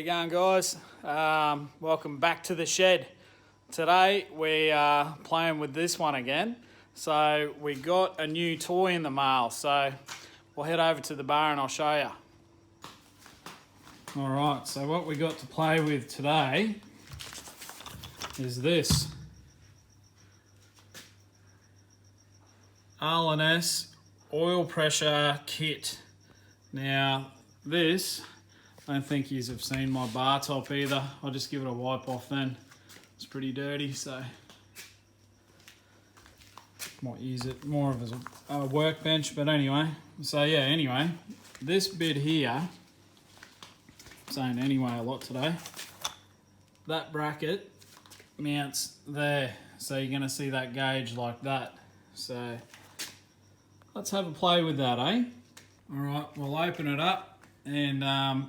you going, guys? Welcome back to the shed. Today we are playing with this one again. So we got a new toy in the mail, so we'll head over to the bar and I'll show you. Alright, so what we got to play with today is this Arlen Ness oil pressure kit. Now this, I don't think yous have seen my bar top either. I'll just give it a wipe off then. It's pretty dirty, so might use it more of as a workbench, but anyway. So yeah, anyway, this bit here, I'm saying anyway a lot today, that bracket mounts there. So you're gonna see that gauge like that. So let's have a play with that, eh? All right, we'll open it up and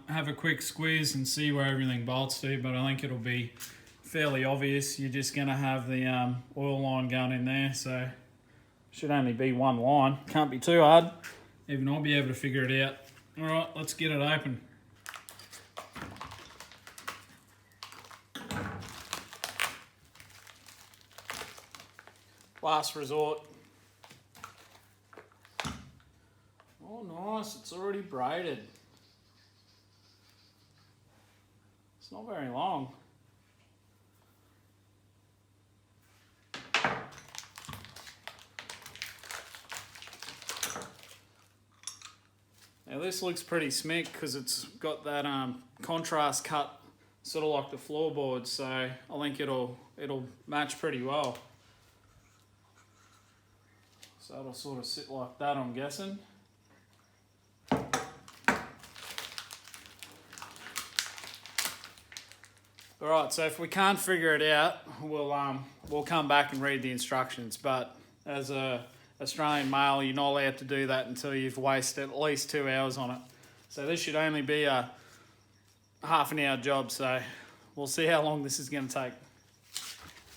have a quick squeeze and see where everything bolts to, but I think it'll be fairly obvious. You're just gonna have the oil line going in there, so should only be one line. Can't be too hard. Even I'll be able to figure it out. All right, let's get it open. Last resort. Oh, nice, it's already braided. It's not very long. Now this looks pretty smick because it's got that contrast cut, sort of like the floorboard, so I think it'll match pretty well. So it'll sort of sit like that, I'm guessing. Alright, so if we can't figure it out, we'll come back and read the instructions, but as a Australian male, you're not allowed to do that until you've wasted at least 2 hours on it. So this should only be a half an hour job, so we'll see how long this is going to take.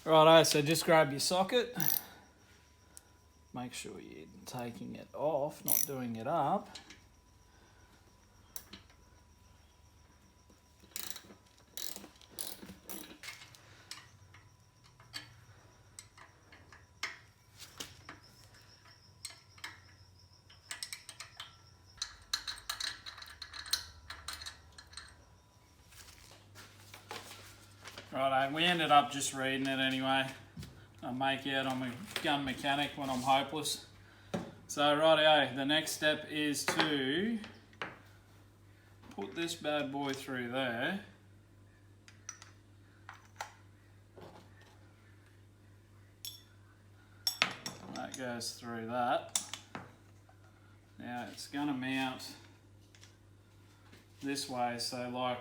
Righto, so just grab your socket. Make sure you're taking it off, not doing it up. Righto, we ended up just reading it anyway. I make out I'm a gun mechanic when I'm hopeless. So rightio, the next step is to put this bad boy through there. That goes through that. Now it's going to mount this way, so like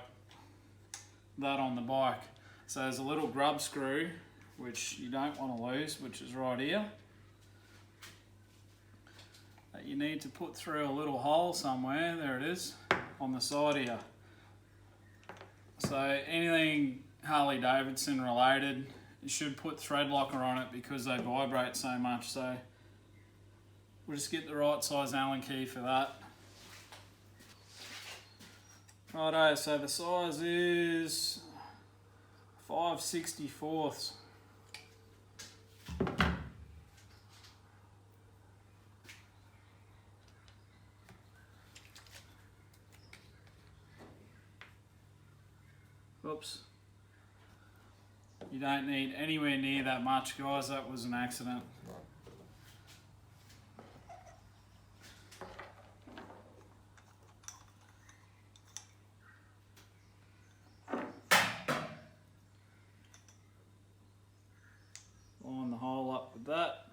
that on the bike. So there's a little grub screw, which you don't want to lose, which is right here, that you need to put through a little hole somewhere. There it is, on the side here. So anything Harley Davidson related, you should put thread locker on it because they vibrate so much. So we'll just get the right size Allen key for that. Righto, so the size is 5/64. Oops. You don't need anywhere near that much, guys. That was an accident. Line the hole up with that.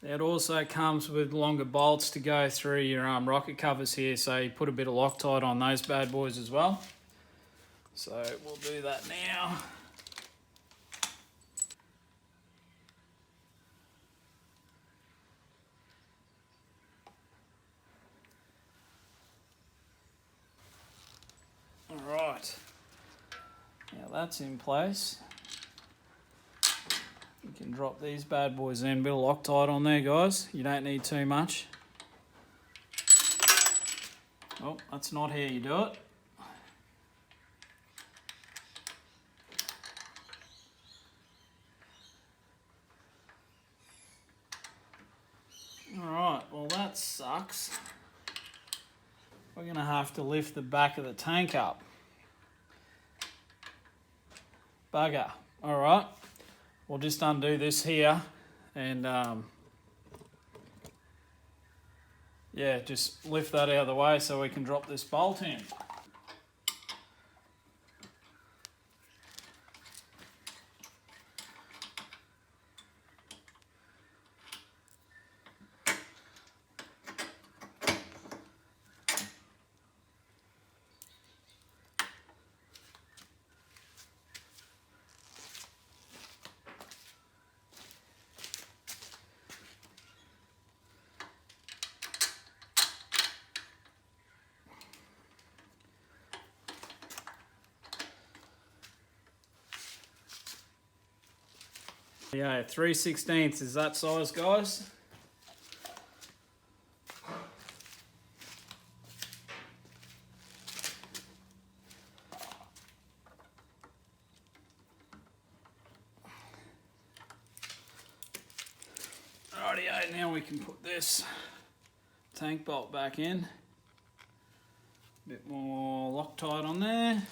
It also comes with longer bolts to go through your rocket covers here, so you put a bit of Loctite on those bad boys as well. So we'll do that now. All right, now that's in place. can drop these bad boys in. Bit of Loctite on there, guys. You don't need too much. Oh, that's not how you do it. Alright, well that sucks. We're going to have to lift the back of the tank up. Bugger. Alright, we'll just undo this here and yeah, just lift that out of the way so we can drop this bolt in. Yeah, 3/16 is that size, guys. Rightio, now we can put this tank bolt back in. A bit more Loctite on there.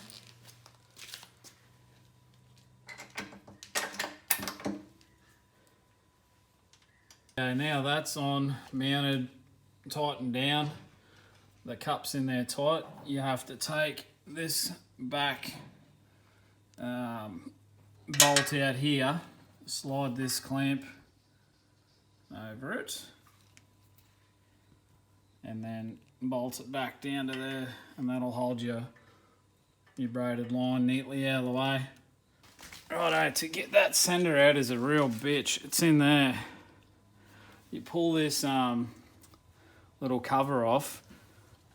Okay, now that's on, mounted, tightened down. The cup's in there tight. You have to take this back bolt out here, slide this clamp over it, and then bolt it back down to there, and that'll hold your braided line neatly out of the way. Righto, to get that sender out is a real bitch. It's in there. You pull this little cover off,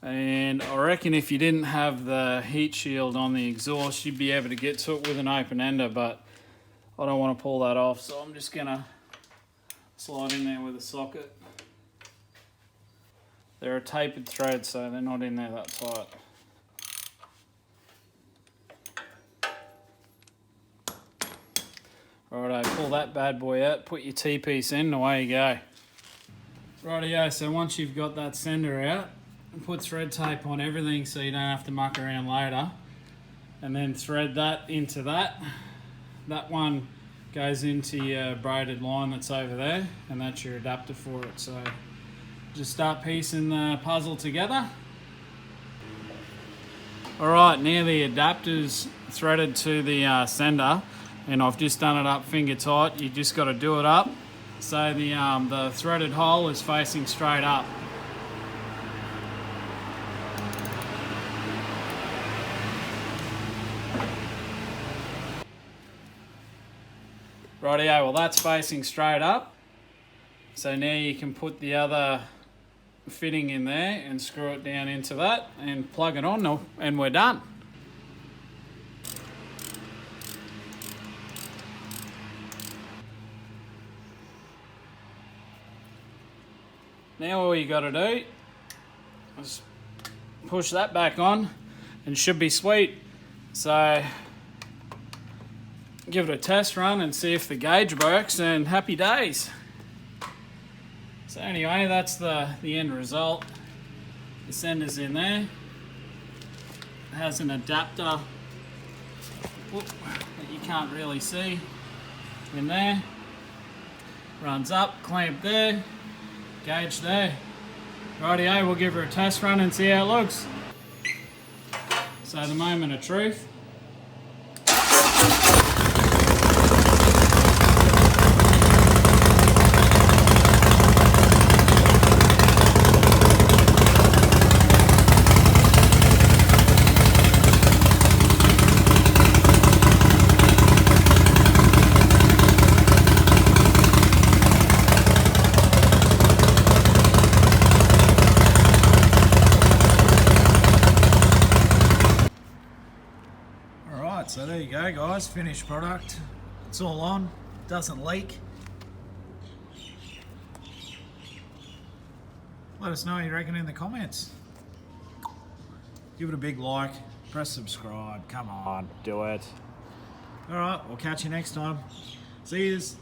and I reckon if you didn't have the heat shield on the exhaust, you'd be able to get to it with an open ender, but I don't want to pull that off, so I'm just gonna slide in there with a socket. They're a tapered thread, so they're not in there that tight. Righto, pull that bad boy out, put your T-piece in, and away you go. Rightio, so once you've got that sender out, put thread tape on everything so you don't have to muck around later. And then thread that into that. That one goes into your braided line that's over there, and that's your adapter for it. So just start piecing the puzzle together. Alright, now the adapter's threaded to the sender, and I've just done it up finger tight. You just got to do it up so the threaded hole is facing straight up. Rightio, well that's facing straight up. So now you can put the other fitting in there and screw it down into that and plug it on, and we're done. Now all you got to do is push that back on and it should be sweet. So give it a test run and see if the gauge works, and happy days. So anyway, that's the end result. The sender's in there. It has an adapter that you can't really see in there. Runs up, clamp there, gauge there. Rightio, we'll give her a test run and see how it looks. So the moment of truth. So there you go guys, finished product. It's all on, doesn't leak. Let us know what you reckon in the comments. Give it a big like, press subscribe, come on, do it. Alright, we'll catch you next time. See yous.